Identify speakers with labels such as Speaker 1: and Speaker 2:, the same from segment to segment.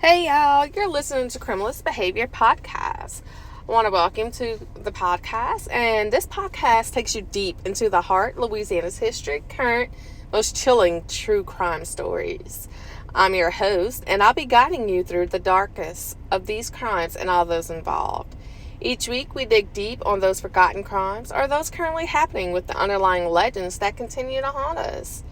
Speaker 1: Hey y'all, you're listening to Criminalist Behavior Podcast. I want to welcome to the podcast, and this podcast takes you deep into the heart of Louisiana's history, current, most chilling true crime stories. I'm your host, and I'll be guiding you through the darkest of these crimes and all those involved. Each week, we dig deep on those forgotten crimes or those currently happening with the underlying legends that continue to haunt us.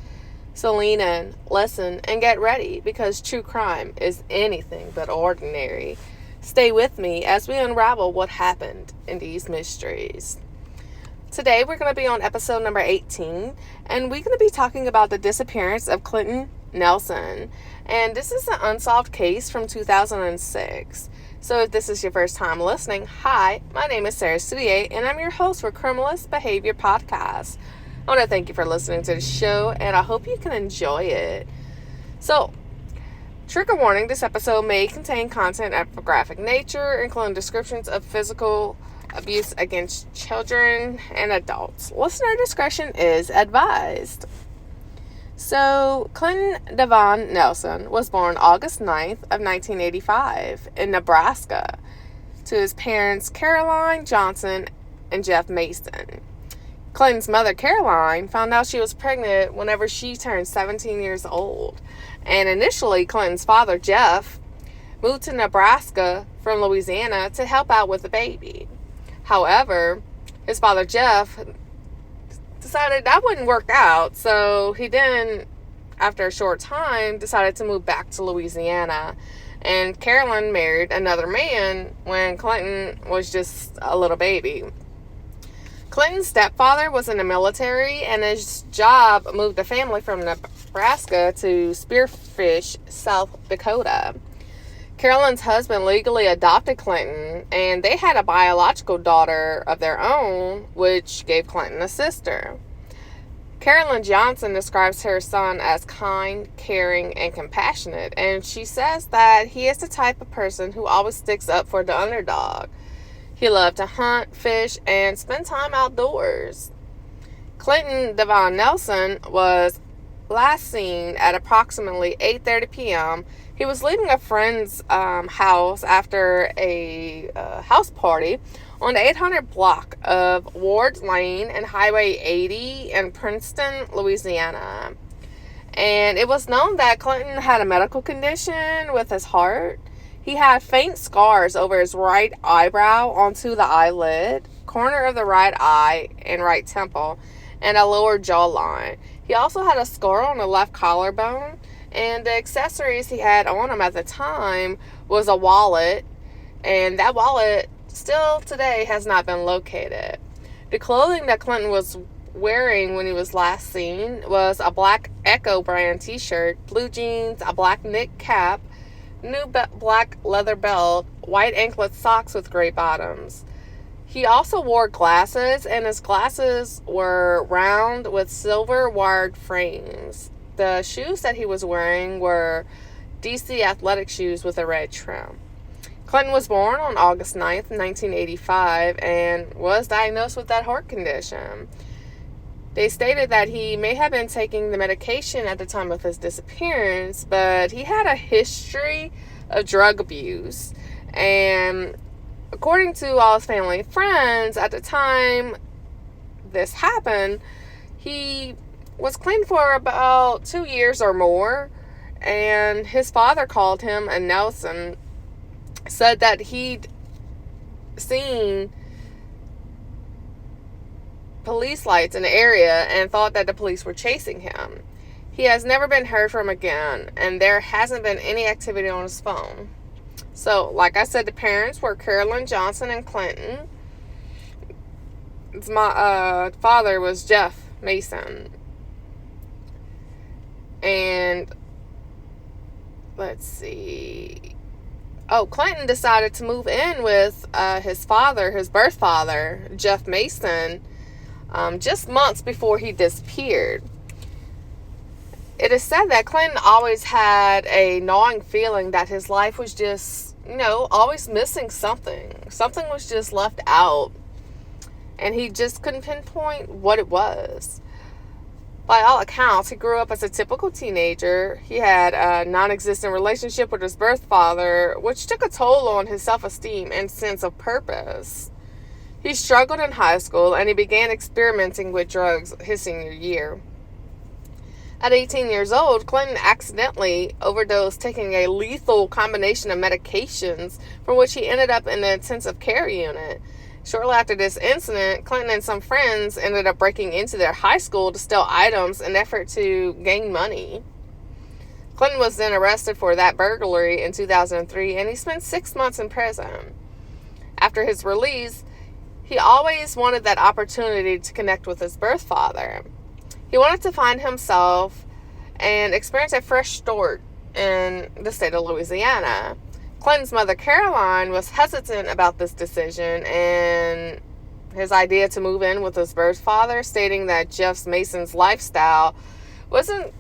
Speaker 1: So lean in, listen, and get ready because true crime is anything but ordinary. Stay with me as we unravel what happened in these mysteries. Today we're going to be on episode number 18, and we're going to be talking about the disappearance of Clinton Nelson. And this is an unsolved case from 2006. So if this is your first time listening, hi, my name is Sarah Soudier, and I'm your host for Criminalist Behavior Podcast. I want to thank you for listening to the show, and I hope you can enjoy it. So, trigger warning, this episode may contain content of a graphic nature, including descriptions of physical abuse against children and adults. Listener discretion is advised. So, Clinton Devon Nelson was born August 9th of 1985 in Nebraska to his parents Caroline Johnson and Jeff Mason. Clinton's mother, Caroline, found out she was pregnant whenever she turned 17 years old. And initially, Clinton's father, Jeff, moved to Nebraska from Louisiana to help out with the baby. However, his father, Jeff, decided that wouldn't work out. So he then, after a short time, decided to move back to Louisiana. And Caroline married another man when Clinton was just a little baby. Clinton's stepfather was in the military, and his job moved the family from Nebraska to Spearfish South Dakota. Caroline's husband legally adopted Clinton, and they had a biological daughter of their own, which gave Clinton a sister. Caroline Johnson describes her son as kind, caring, and compassionate, and she says that he is the type of person who always sticks up for the underdog. He loved to hunt, fish, and spend time outdoors. Clinton Devon Nelson was last seen at approximately 8:30 p.m. He was leaving a friend's house after a house party on the 800 block of Ward Lane and Highway 80 in Princeton, Louisiana. And it was known that Clinton had a medical condition with his heart. He had faint scars over his right eyebrow onto the eyelid, corner of the right eye and right temple, and a lower jawline. He also had a scar on the left collarbone, and the accessories he had on him at the time was a wallet, and that wallet still today has not been located. The clothing that Clinton was wearing when he was last seen was a black ECKO brand t-shirt, blue jeans, a black knit cap, new black leather belt, white anklet socks with gray bottoms. He also wore glasses, and his glasses were round with silver wired frames. The shoes that he was wearing were DC athletic shoes with a red trim. Clinton was born on August 9th, 1985, and was diagnosed with that heart condition. They stated that he may have been taking the medication at the time of his disappearance, but he had a history of drug abuse. And according to all his family and friends, at the time this happened, he was clean for about 2 years or more. And his father called him, and Nelson said that he'd seen police lights in the area and thought that the police were chasing him. He has never been heard from again, and there hasn't been any activity on his phone. So, like I said, the parents were Caroline Johnson and Clinton. My father was Jeff Mason. And let's see. Oh, Clinton decided to move in with his father, his birth father, Jeff Mason, just months before he disappeared. It is said that Clinton always had a gnawing feeling that his life was just, always missing something. Something was just left out, and he just couldn't pinpoint what it was. By all accounts, he grew up as a typical teenager. He had a non-existent relationship with his birth father, which took a toll on his self-esteem and sense of purpose. He struggled in high school, and he began experimenting with drugs his senior year. At 18 years old, Clinton accidentally overdosed taking a lethal combination of medications, from which he ended up in the intensive care unit. Shortly after this incident, Clinton and some friends ended up breaking into their high school to steal items in an effort to gain money. Clinton was then arrested for that burglary in 2003, and he spent 6 months in prison. After his release, he always wanted that opportunity to connect with his birth father. He wanted to find himself and experience a fresh start in the state of Louisiana. Clinton's mother, Caroline, was hesitant about this decision and his idea to move in with his birth father, stating that Jeff Mason's lifestyle wasn't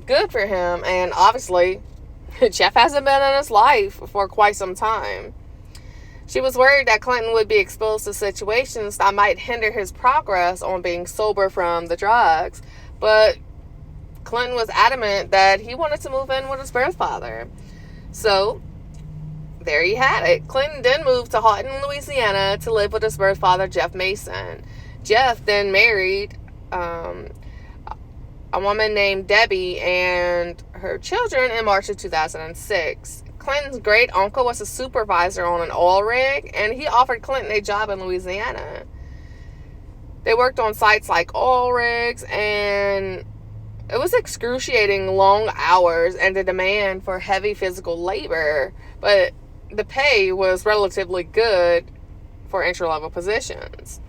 Speaker 1: good for him, and obviously, Jeff hasn't been in his life for quite some time. She was worried that Clinton would be exposed to situations that might hinder his progress on being sober from the drugs, but Clinton was adamant that he wanted to move in with his birth father. So, there you had it. Clinton then moved to Houghton, Louisiana to live with his birth father, Jeff Mason. Jeff then married a woman named Debbie and her children in March of 2006. Clinton's great uncle was a supervisor on an oil rig, and he offered Clinton a job in Louisiana. They worked on sites like oil rigs, and it was excruciating long hours and the demand for heavy physical labor, but the pay was relatively good for entry-level positions.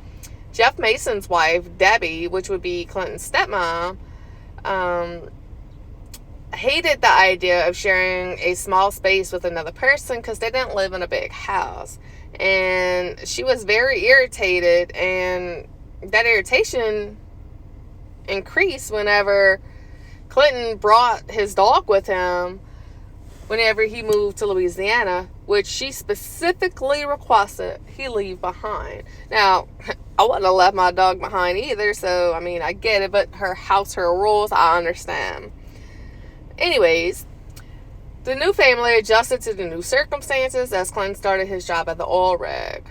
Speaker 1: Jeff Mason's wife, Debbie, which would be Clinton's stepmom, hated the idea of sharing a small space with another person because they didn't live in a big house. And she was very irritated, and that irritation increased whenever Clinton brought his dog with him whenever he moved to Louisiana, which she specifically requested he leave behind. Now, I wouldn't have left my dog behind either, so, I mean, I get it, but her house, her rules, I understand. Anyways, the new family adjusted to the new circumstances as Clinton started his job at the oil rig.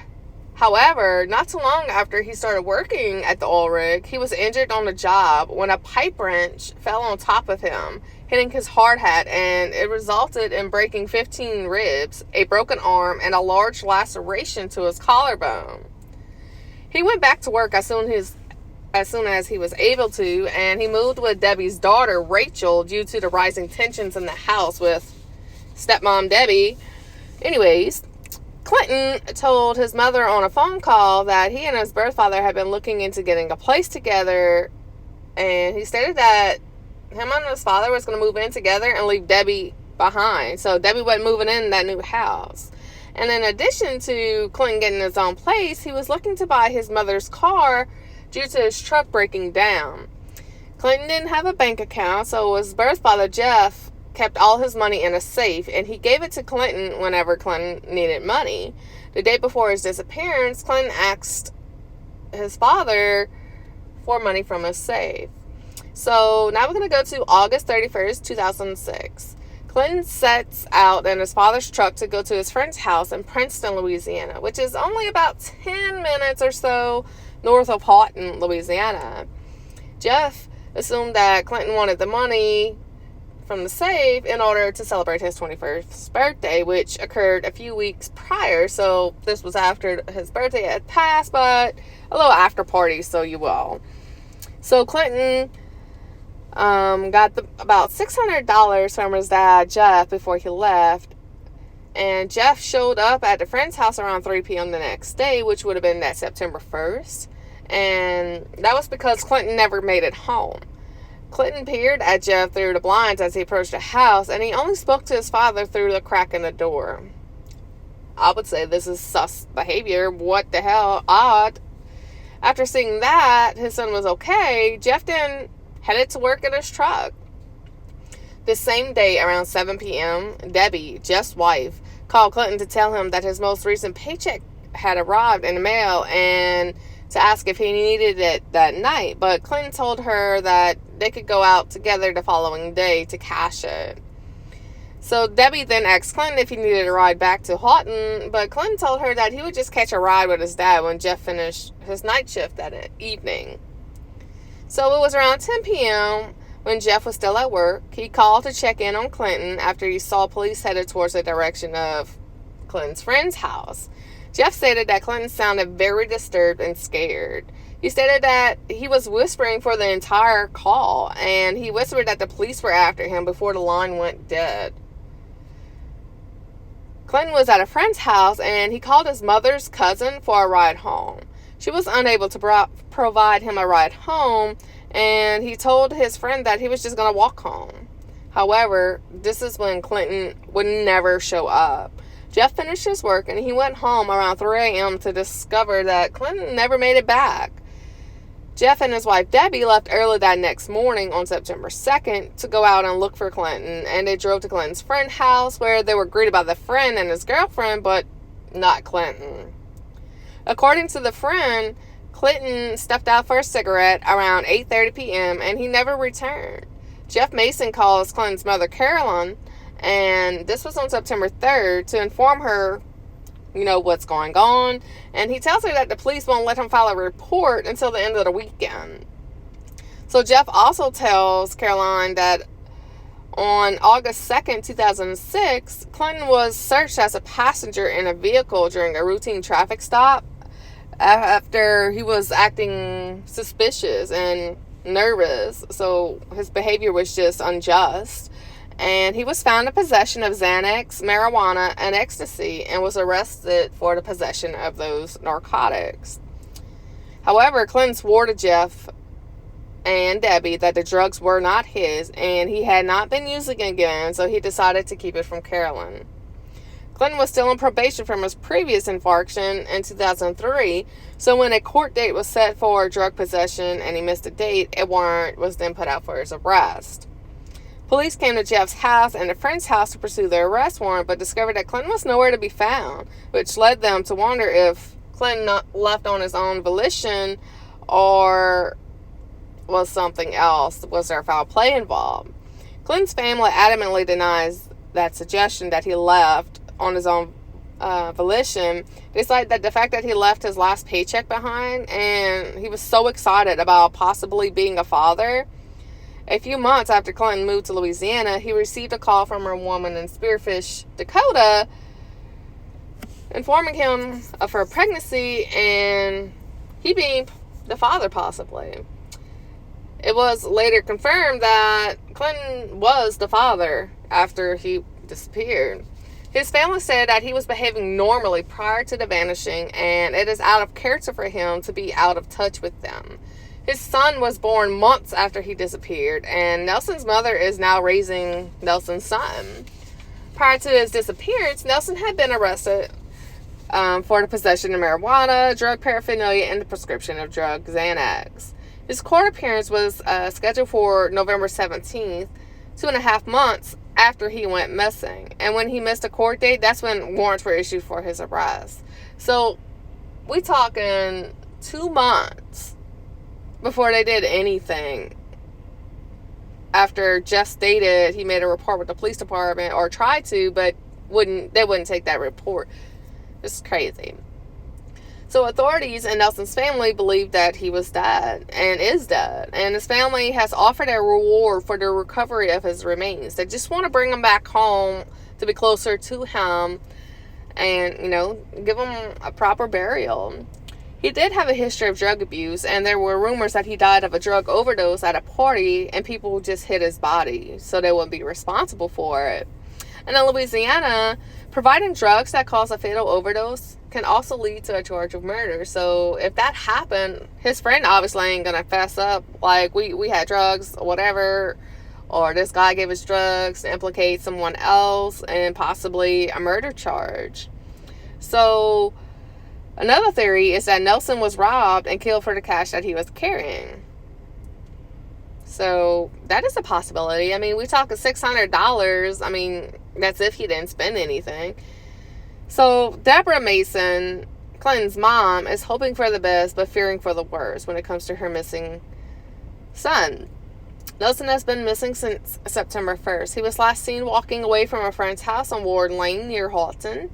Speaker 1: However, not too long after he started working at the oil rig, he was injured on the job when a pipe wrench fell on top of him, hitting his hard hat, and it resulted in breaking 15 ribs, a broken arm, and a large laceration to his collarbone. He went back to work as soon as he was able to, and he moved with Debbie's daughter, Rachel, due to the rising tensions in the house with stepmom Debbie. Anyways, Clinton told his mother on a phone call that he and his birth father had been looking into getting a place together, and he stated that him and his father was going to move in together and leave Debbie behind. So Debbie wasn't moving in that new house. And in addition to Clinton getting his own place, he was looking to buy his mother's car due to his truck breaking down. Clinton didn't have a bank account, so his birth father, Jeff, kept all his money in a safe, and he gave it to Clinton whenever Clinton needed money. The day before his disappearance, Clinton asked his father for money from his safe. So now we're going to go to August 31st, 2006. Clinton sets out in his father's truck to go to his friend's house in Princeton, Louisiana, which is only about 10 minutes or so north of Houghton, Louisiana. Jeff assumed that Clinton wanted the money from the safe in order to celebrate his 21st birthday, which occurred a few weeks prior. So this was after his birthday had passed, but a little after party, so you will. So Clinton got about $600 from his dad, Jeff, before he left. And Jeff showed up at the friend's house around 3 p.m. the next day, which would have been that September 1st. And that was because Clinton never made it home. Clinton peered at Jeff through the blinds as he approached the house, and he only spoke to his father through the crack in the door. I would say this is sus behavior. What the hell? Odd. After seeing that his son was okay, Jeff then headed to work in his truck. This same day, around 7 p.m., Debbie, Jeff's wife, called Clinton to tell him that his most recent paycheck had arrived in the mail and to ask if he needed it that night, but Clinton told her that they could go out together the following day to cash it. So Debbie then asked Clinton if he needed a ride back to Houghton, but Clinton told her that he would just catch a ride with his dad when Jeff finished his night shift that evening. So it was around 10 p.m. when Jeff was still at work. He called to check in on Clinton after he saw police headed towards the direction of Clinton's friend's house. Jeff stated that Clinton sounded very disturbed and scared. He stated that he was whispering for the entire call, and he whispered that the police were after him before the line went dead. Clinton was at a friend's house, and he called his mother's cousin for a ride home. She was unable to provide him a ride home, and he told his friend that he was just going to walk home. However, this is when Clinton would never show up. Jeff finished his work, and he went home around 3 a.m. to discover that Clinton never made it back. Jeff and his wife Debbie left early that next morning on September 2nd to go out and look for Clinton, and they drove to Clinton's friend's house where they were greeted by the friend and his girlfriend, but not Clinton. According to the friend, Clinton stepped out for a cigarette around 8:30 p.m. and he never returned. Jeff Mason calls Clinton's mother, Carolyn, and this was on September 3rd, to inform her, what's going on. And he tells her that the police won't let him file a report until the end of the weekend. So Jeff also tells Caroline that on August 2nd, 2006, Clinton was searched as a passenger in a vehicle during a routine traffic stop after he was acting suspicious and nervous. So his behavior was just unjust. And he was found in possession of Xanax, marijuana, and ecstasy, and was arrested for the possession of those narcotics. However, Clinton swore to Jeff and Debbie that the drugs were not his, and he had not been using again, so he decided to keep it from Carolyn. Clinton was still on probation from his previous infraction in 2003, so when a court date was set for drug possession and he missed a date, a warrant was then put out for his arrest. Police came to Jeff's house and a friend's house to pursue their arrest warrant, but discovered that Clinton was nowhere to be found, which led them to wonder if Clinton left on his own volition or was something else. Was there foul play involved? Clinton's family adamantly denies that suggestion that he left on his own volition. They cite that the fact that he left his last paycheck behind, and he was so excited about possibly being a father. A few months after Clinton moved to Louisiana, he received a call from a woman in Spearfish, Dakota, informing him of her pregnancy and he being the father, possibly. It was later confirmed that Clinton was the father after he disappeared. His family said that he was behaving normally prior to the vanishing, and it is out of character for him to be out of touch with them. His son was born months after he disappeared, and Nelson's mother is now raising Nelson's son. Prior to his disappearance, Nelson had been arrested for the possession of marijuana, drug paraphernalia, and the prescription of drug Xanax. His court appearance was scheduled for November 17th, 2.5 months after he went missing. And when he missed a court date, that's when warrants were issued for his arrest. So we talking 2 months before they did anything. After Jeff stated he made a report with the police department, or tried to, but they wouldn't take that report. It's crazy. So authorities and Nelson's family believe that he was dead and is dead, and his family has offered a reward for the recovery of his remains. They just want to bring him back home to be closer to him and, give him a proper burial. He did have a history of drug abuse, and there were rumors that he died of a drug overdose at a party, and people just hid his body so they wouldn't be responsible for it. And in Louisiana, providing drugs that cause a fatal overdose can also lead to a charge of murder. So if that happened, his friend obviously ain't gonna fess up like we had drugs or whatever, or this guy gave us drugs to implicate someone else and possibly a murder charge. So another theory is that Nelson was robbed and killed for the cash that he was carrying. So that is a possibility. I mean, we talking $600. I mean, that's if he didn't spend anything. So Deborah Mason, Clinton's mom is hoping for the best but fearing for the worst when it comes to her missing son. Nelson has been missing since September 1st. He was last seen walking away from a friend's house on Ward Lane near Halton.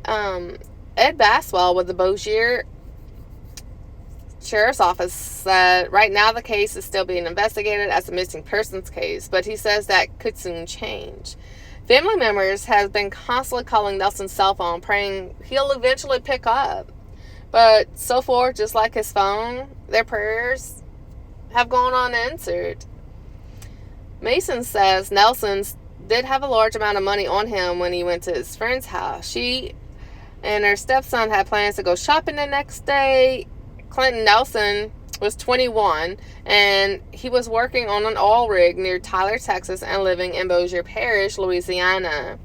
Speaker 1: Ed Baswell with the Bossier Sheriff's Office said right now the case is still being investigated as a missing persons case, but he says that could soon change. Family members have been constantly calling Nelson's cell phone, praying he'll eventually pick up. But so far, just like his phone, their prayers have gone unanswered. Mason says Nelson did have a large amount of money on him when he went to his friend's house. She and her stepson had plans to go shopping the next day. Clinton Nelson was 21, and he was working on an oil rig near Tyler, Texas, and living in Bossier Parish, Louisiana.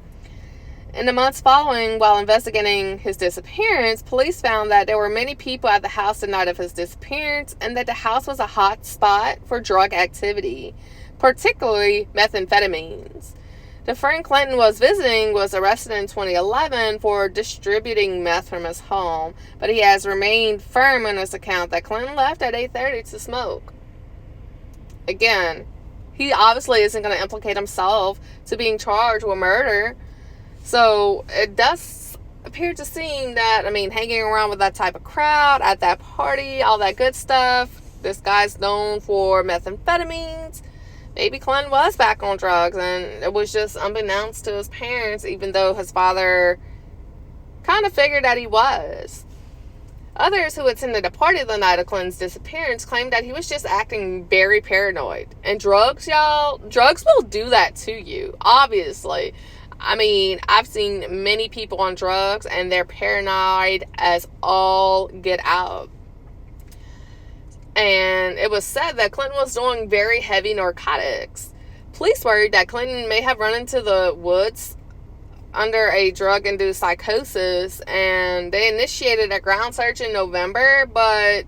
Speaker 1: In the months following, while investigating his disappearance, police found that there were many people at the house the night of his disappearance, and that the house was a hot spot for drug activity, particularly methamphetamines. The friend Clinton was visiting was arrested in 2011 for distributing meth from his home, but he has remained firm in his account that Clinton left at 8:30 to smoke. Again, he obviously isn't going to implicate himself to being charged with murder, so it does appear to seem that, hanging around with that type of crowd, at that party, all that good stuff, this guy's known for methamphetamines. Maybe Clinton was back on drugs, and it was just unbeknownst to his parents, even though his father kind of figured that he was. Others who attended a party the night of Clinton's disappearance claimed that he was just acting very paranoid. And drugs, y'all, drugs will do that to you, obviously. I've seen many people on drugs, and they're paranoid as all get out. And it was said that Clinton was doing very heavy narcotics. Police worried that Clinton may have run into the woods under a drug-induced psychosis, and they initiated a ground search in November, but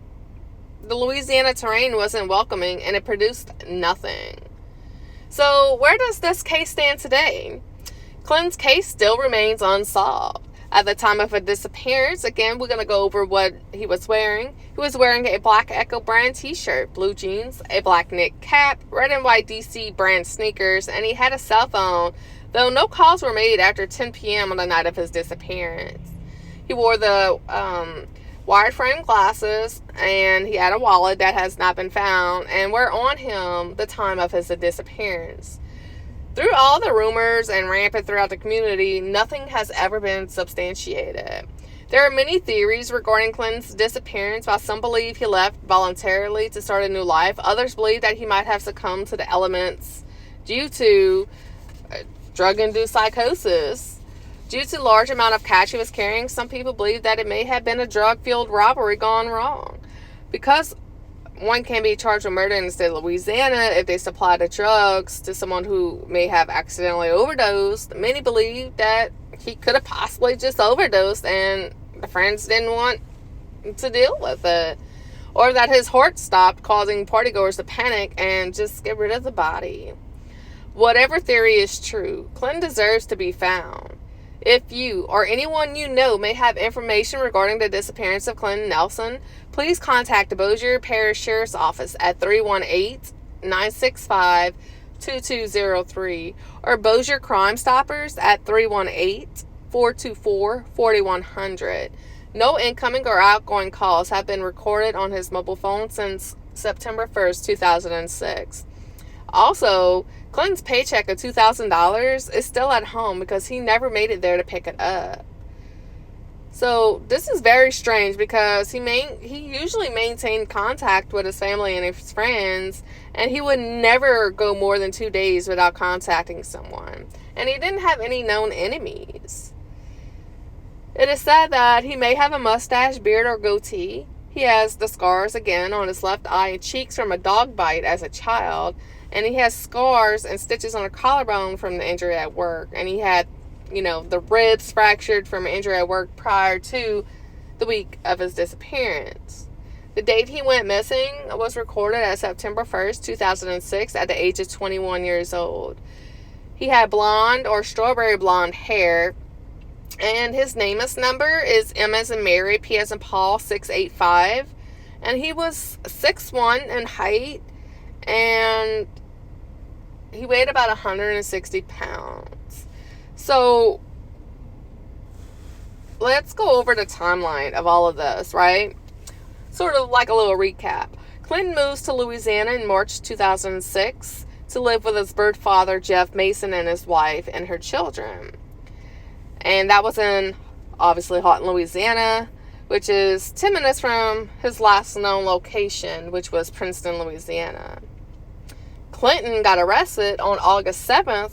Speaker 1: the Louisiana terrain wasn't welcoming, and it produced nothing. So where does this case stand today? Clinton's case still remains unsolved. At the time of her disappearance, again, we're going to go over what he was wearing. He was wearing a black ECKO brand t-shirt, blue jeans, a black knit cap, red and white DC brand sneakers, and he had a cell phone, though no calls were made after 10 p.m. on the night of his disappearance. He wore the wide frame glasses, and he had a wallet that has not been found, and were on him the time of his disappearance. Through all the rumors and rampant throughout the community, nothing has ever been substantiated. There are many theories regarding Clinton's disappearance. While some believe he left voluntarily to start a new life, others believe that he might have succumbed to the elements due to drug-induced psychosis. Due to the large amount of cash he was carrying, some people believe that it may have been a drug-fueled robbery gone wrong. Because one can be charged with murder in the state of Louisiana if they supply the drugs to someone who may have accidentally overdosed. Many believe that he could have possibly just overdosed and the friends didn't want to deal with it. Or that his heart stopped, causing partygoers to panic and just get rid of the body. Whatever theory is true, Clinton deserves to be found. If you or anyone you know may have information regarding the disappearance of Clinton Nelson, please contact the Bossier Parish Sheriff's Office at 318-965-2203 or Bossier Crime Stoppers at 318-424-4100. No incoming or outgoing calls have been recorded on his mobile phone since September 1st, 2006. Also, Clinton's paycheck of $2,000 is still at home because he never made it there to pick it up. So this is very strange because he usually maintained contact with his family and his friends, and he would never go more than 2 days without contacting someone. And he didn't have any known enemies. It is said that he may have a mustache, beard, or goatee. He has the scars again on his left eye and cheeks from a dog bite as a child. And he has scars and stitches on a collarbone from the injury at work. And he had, the ribs fractured from an injury at work prior to the week of his disappearance. The date he went missing was recorded as September 1st, 2006 at the age of 21 years old. He had blonde or strawberry blonde hair. And his NamUs number is M as in Mary, P as in Paul, 685. And he was 6'1" in height, and he weighed about 160 pounds. So let's go over the timeline of all of this, right? Sort of like a little recap. Clinton moves to Louisiana in March 2006 to live with his birth father, Jeff Mason, and his wife and her children. And that was in, obviously, Houghton, Louisiana, which is 10 minutes from his last known location, which was Princeton, Louisiana. Clinton got arrested on August 2nd,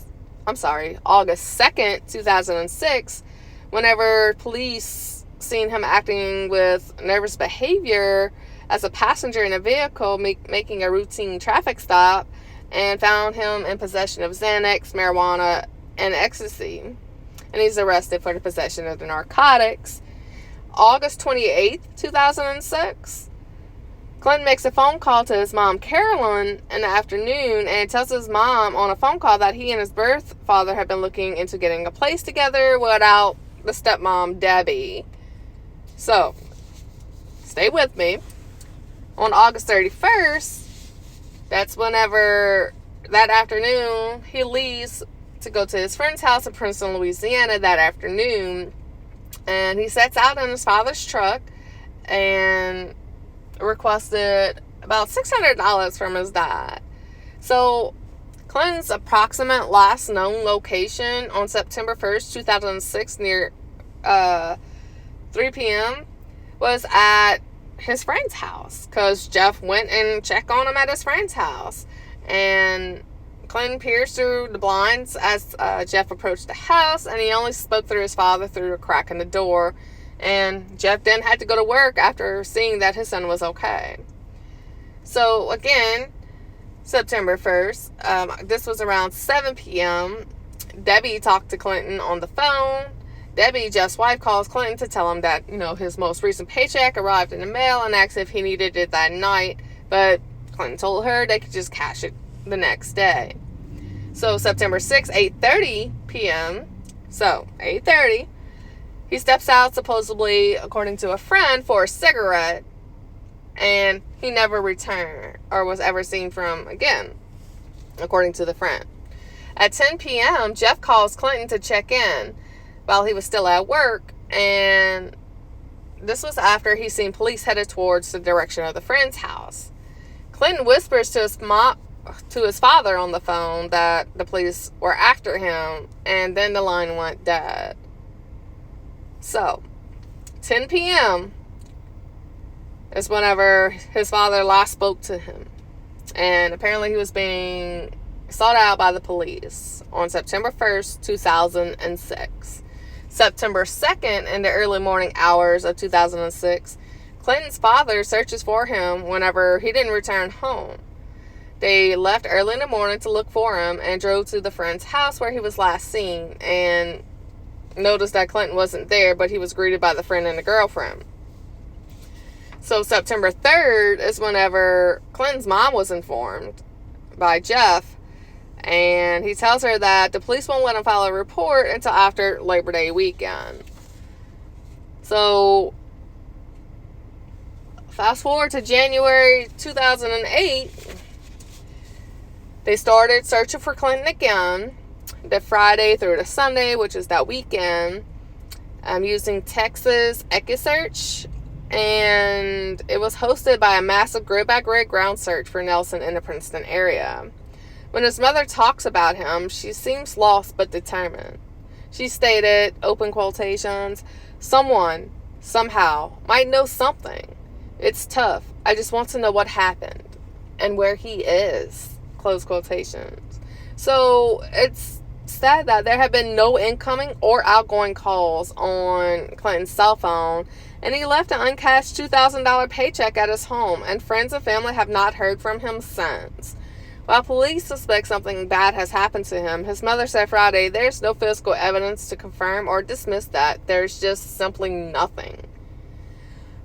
Speaker 1: 2006, whenever police seen him acting with nervous behavior as a passenger in a vehicle making a routine traffic stop, and found him in possession of Xanax, marijuana, and ecstasy. And he's arrested for the possession of the narcotics. August 28th, 2006, Clinton makes a phone call to his mom, Carolyn, in the afternoon, and tells his mom on a phone call that he and his birth father have been looking into getting a place together without the stepmom, Debbie. So, stay with me. On August 31st, that's whenever, that afternoon, he leaves to go to his friend's house in Princeton, Louisiana that afternoon. And he sets out in his father's truck and requested about $600 from his dad. So Clinton's approximate last known location on September 1st, 2006, near 3 p.m. was at his friend's house, because Jeff went and checked on him at his friend's house. And Clinton peered through the blinds as Jeff approached the house, and he only spoke through his father through a crack in the door. And Jeff then had to go to work after seeing that his son was okay. So again, September 1st, this was around 7 p.m. Debbie talked to Clinton on the phone. Debbie, Jeff's wife, calls Clinton to tell him that, his most recent paycheck arrived in the mail, and asked if he needed it that night. But Clinton told her they could just cash it the next day. So September 6th, 8:30 p.m. So 8:30, he steps out, supposedly, according to a friend, for a cigarette, and he never returned or was ever seen from again, according to the friend. At 10 p.m., Jeff calls Clinton to check in while he was still at work, and this was after he seen police headed towards the direction of the friend's house. Clinton whispers to his father on the phone that the police were after him, and then the line went dead. So, 10 p.m. is whenever his father last spoke to him, and apparently he was being sought out by the police on September 1st, 2006. September 2nd, in the early morning hours of 2006, Clinton's father searches for him whenever he didn't return home. They left early in the morning to look for him and drove to the friend's house where he was last seen, and noticed that Clinton wasn't there, but he was greeted by the friend and the girlfriend. So September 3rd is whenever Clinton's mom was informed by Jeff, and he tells her that the police won't let him file a report until after Labor Day weekend. So fast forward to January 2008, they started searching for Clinton again, the Friday through the Sunday, which is that weekend, using Texas ECKO search, and it was hosted by a massive grid-by-grid ground search for Nelson in the Princeton area. When his mother talks about him, she seems lost but determined. She stated, open quotations, "Someone, somehow, might know something. It's tough. I just want to know what happened and where he is," close quotations. So it's said that there have been no incoming or outgoing calls on Clinton's cell phone, and he left an uncashed $2,000 paycheck at his home, and friends and family have not heard from him since. While police suspect something bad has happened to him, his mother said Friday there's no physical evidence to confirm or dismiss that. There's just simply nothing.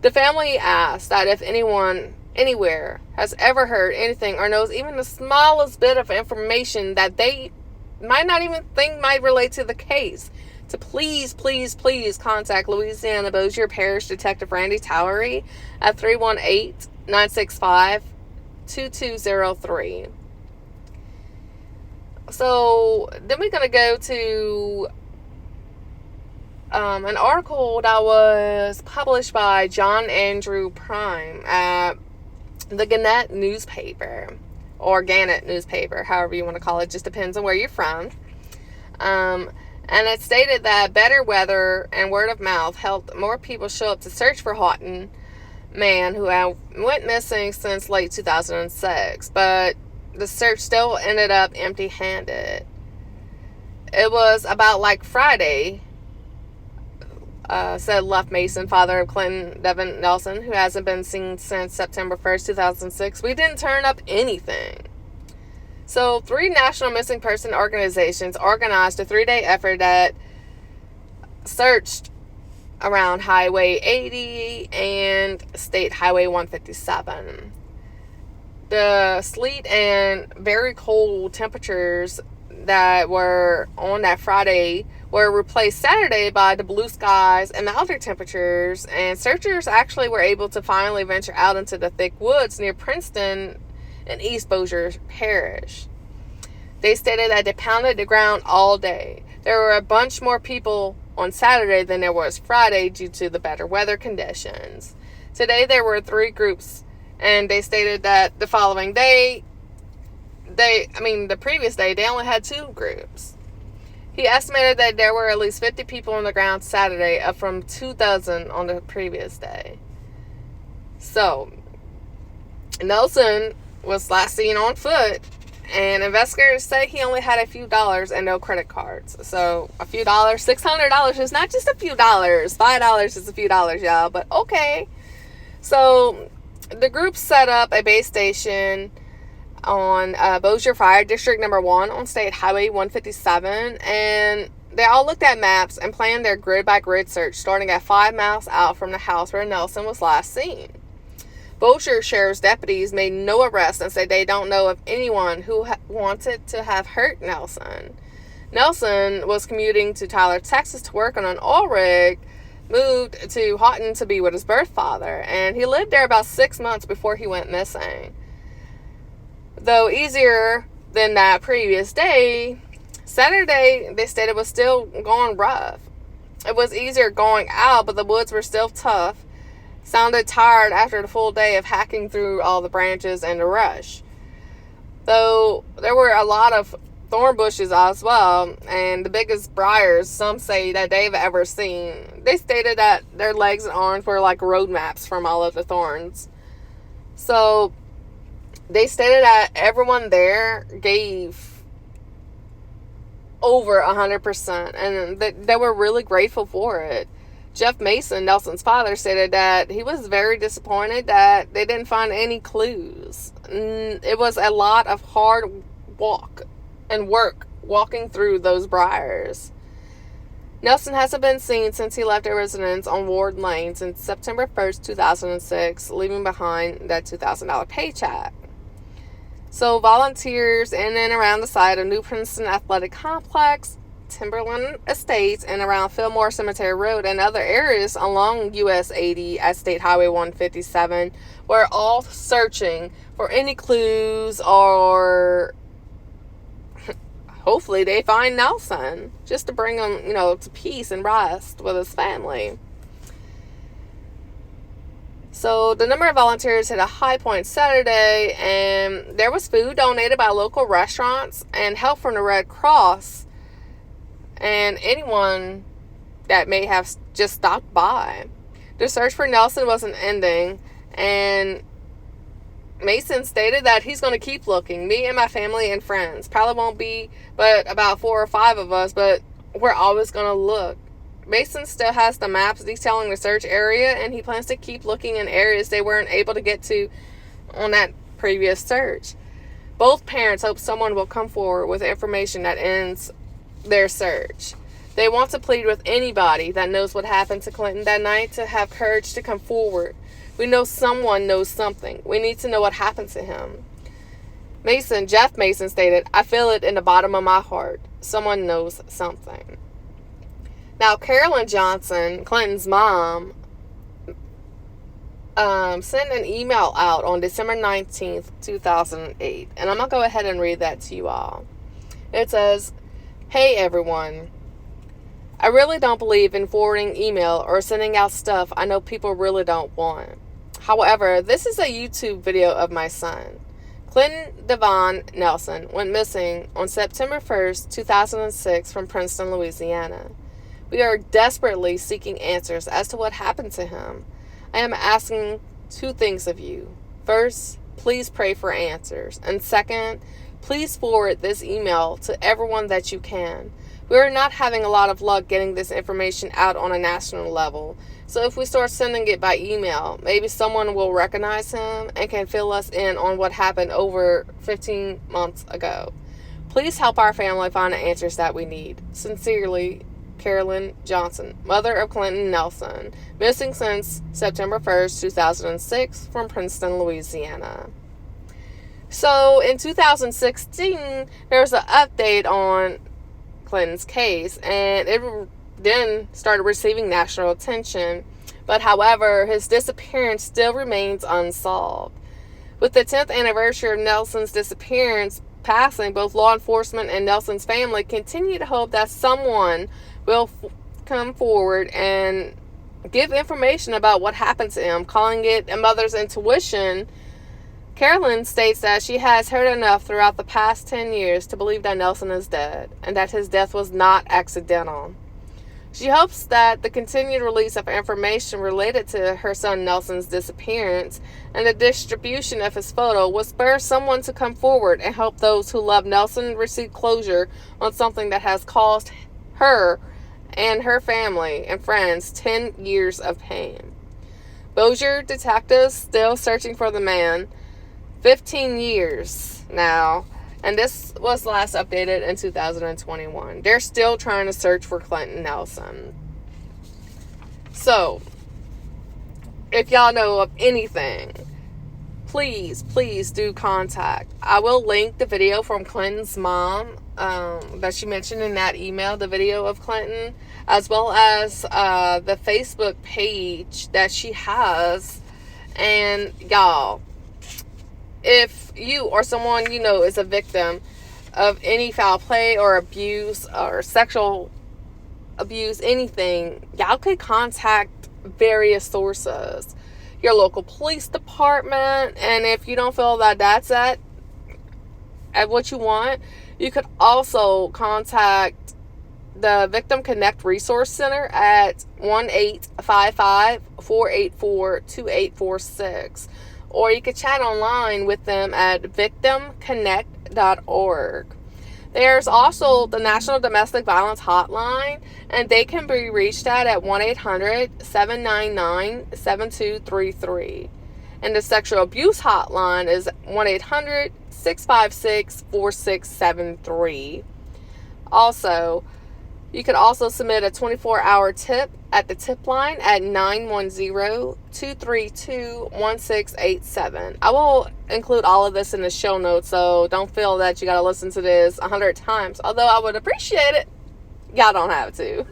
Speaker 1: The family asked that if anyone anywhere has ever heard anything or knows even the smallest bit of information that they might not even think might relate to the case, to please contact Louisiana Bossier Parish Detective Randy Towery at 318-965-2203. So then we're going to go to an article that was published by John Andrew Prime at the Gannett newspaper, or Gannett newspaper, however you want to call it, just depends on where you're from. And it stated that better weather and word of mouth helped more people show up to search for Houghton man who went missing since late 2006, but the search still ended up empty-handed. It was about like Friday, said Luff Mason, father of Clinton Devon Nelson, who hasn't been seen since September 1st, 2006. We didn't turn up anything. So 3 national missing person organizations organized a 3-day effort that searched around Highway 80 and State Highway 157. The sleet and very cold temperatures that were on that Friday were replaced Saturday by the blue skies and milder temperatures, and searchers actually were able to finally venture out into the thick woods near Princeton in East Bossier Parish. They stated that they pounded the ground all day. There were a bunch more people on Saturday than there was Friday due to the better weather conditions. Today there were 3 groups, and they stated that the following day, the previous day, they only had 2 groups. He estimated that there were at least 50 people on the ground Saturday, up from 24 on the previous day. So, Nelson was last seen on foot, and investigators say he only had a few dollars and no credit cards. So, a few dollars, $600 is not just a few dollars. $5 is a few dollars, y'all, but okay. So, the group set up a base station on Bossier Fire District number 1 on State Highway 157, and they all looked at maps and planned their grid-by-grid search, starting at 5 miles out from the house where Nelson was last seen. Bossier Sheriff's deputies made no arrests and said they don't know of anyone who wanted to have hurt Nelson. Nelson was commuting to Tyler, Texas to work on an oil rig, moved to Houghton to be with his birth father, and he lived there about 6 months before he went missing. Though easier than that previous day, Saturday, they stated, was still going rough. It was easier going out, but the woods were still tough. Sounded tired after the full day of hacking through all the branches and the rush. Though there were a lot of thorn bushes as well, and the biggest briars some say that they've ever seen. They stated that their legs and arms were like road maps from all of the thorns. So they stated that everyone there gave over 100%, and they were really grateful for it. Jeff Mason, Nelson's father, stated that he was very disappointed that they didn't find any clues. It was a lot of hard work walking through those briars. Nelson hasn't been seen since he left a residence on Ward Lane since September 1st, 2006, leaving behind that $2,000 paycheck. So volunteers in and around the site of New Princeton Athletic Complex, Timberland Estates, and around Fillmore Cemetery Road and other areas along US 80 at State Highway 157 were all searching for any clues, or hopefully they find Nelson, just to bring him, to peace and rest with his family. So the number of volunteers hit a high point Saturday, and there was food donated by local restaurants and help from the Red Cross and anyone that may have just stopped by. The search for Nelson wasn't ending, and Mason stated that he's going to keep looking. Me and my family and friends. Probably won't be but about 4 or 5 of us, but we're always going to look. Mason still has the maps detailing the search area, and he plans to keep looking in areas they weren't able to get to on that previous search. Both parents hope someone will come forward with information that ends their search. They want to plead with anybody that knows what happened to Clinton that night to have courage to come forward. We know someone knows something. We need to know what happened to him. Jeff Mason stated, "I feel it in the bottom of my heart. Someone knows something." Now, Carolyn Johnson, Clinton's mom, sent an email out on December 19th, 2008. And I'm going to go ahead and read that to you all. It says, "Hey everyone, I really don't believe in forwarding email or sending out stuff I know people really don't want. However, this is a YouTube video of my son. Clinton Devon Nelson went missing on September 1st, 2006 from Princeton, Louisiana. We are desperately seeking answers as to what happened to him. I am asking two things of you. First, please pray for answers. And second, please forward this email to everyone that you can. We are not having a lot of luck getting this information out on a national level. So if we start sending it by email, maybe someone will recognize him and can fill us in on what happened over 15 months ago. Please help our family find the answers that we need. Sincerely, Carolyn Johnson, mother of Clinton Nelson, missing since September 1st, 2006 from Princeton, Louisiana." So in 2016, there was an update on Clinton's case, and it then started receiving national attention. But however, his disappearance still remains unsolved. With the 10th anniversary of Nelson's disappearance passing, both law enforcement and Nelson's family continue to hope that someone will come forward and give information about what happened to him, calling it a mother's intuition. Carolyn states that she has heard enough throughout the past 10 years to believe that Nelson is dead and that his death was not accidental. She hopes that the continued release of information related to her son Nelson's disappearance and the distribution of his photo will spur someone to come forward and help those who love Nelson receive closure on something that has caused her and her family and friends 10 years of pain. Bossier detectives still searching for the man 15 years now, and this was last updated in 2021. They're still trying to search for Clinton Nelson. So, if y'all know of anything, please do contact. I will link the video from Clinton's mom that she mentioned in that email, the video of Clinton, as well as the Facebook page that she has. And y'all, if you or someone you know is a victim of any foul play or abuse or sexual abuse, anything, y'all could contact various sources. Your local police department, and if you don't feel that that's at what you want, you could also contact the Victim Connect Resource Center at 1-855-484-2846. Or you could chat online with them at victimconnect.org. There's also the National Domestic Violence Hotline, and they can be reached at 1-800-799-7233. And the Sexual Abuse Hotline is 1-800-656-4673. Also, you can also submit a 24-hour tip at the tip line at 910-232-1687. I will include all of this in the show notes, so don't feel that you got to listen to this 100 times. Although I would appreciate it, y'all don't have to.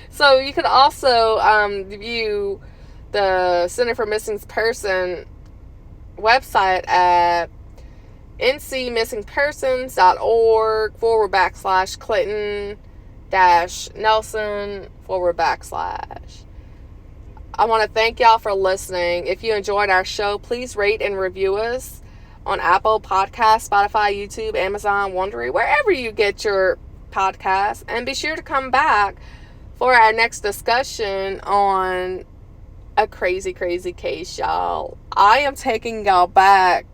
Speaker 1: So you could also view the Center for Missing Persons website at ncmissingpersons.org/Clinton-Nelson/. I want to thank y'all for listening. If you enjoyed our show, please rate and review us on Apple Podcasts, Spotify, YouTube, Amazon, Wondery, wherever you get your podcasts. And be sure to come back for our next discussion on a crazy case, y'all. I am taking y'all back.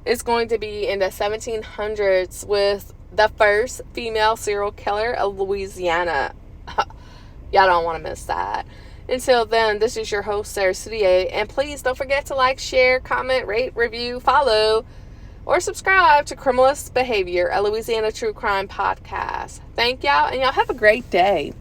Speaker 1: It's going to be in the 1700s with the first female serial killer of Louisiana. Y'all don't want to miss that. Until then, this is your host, Sarah Soudier, and please don't forget to like, share, comment, rate, review, follow, or subscribe to Criminalist Behavior, a Louisiana true crime podcast. Thank y'all, and y'all have a great day.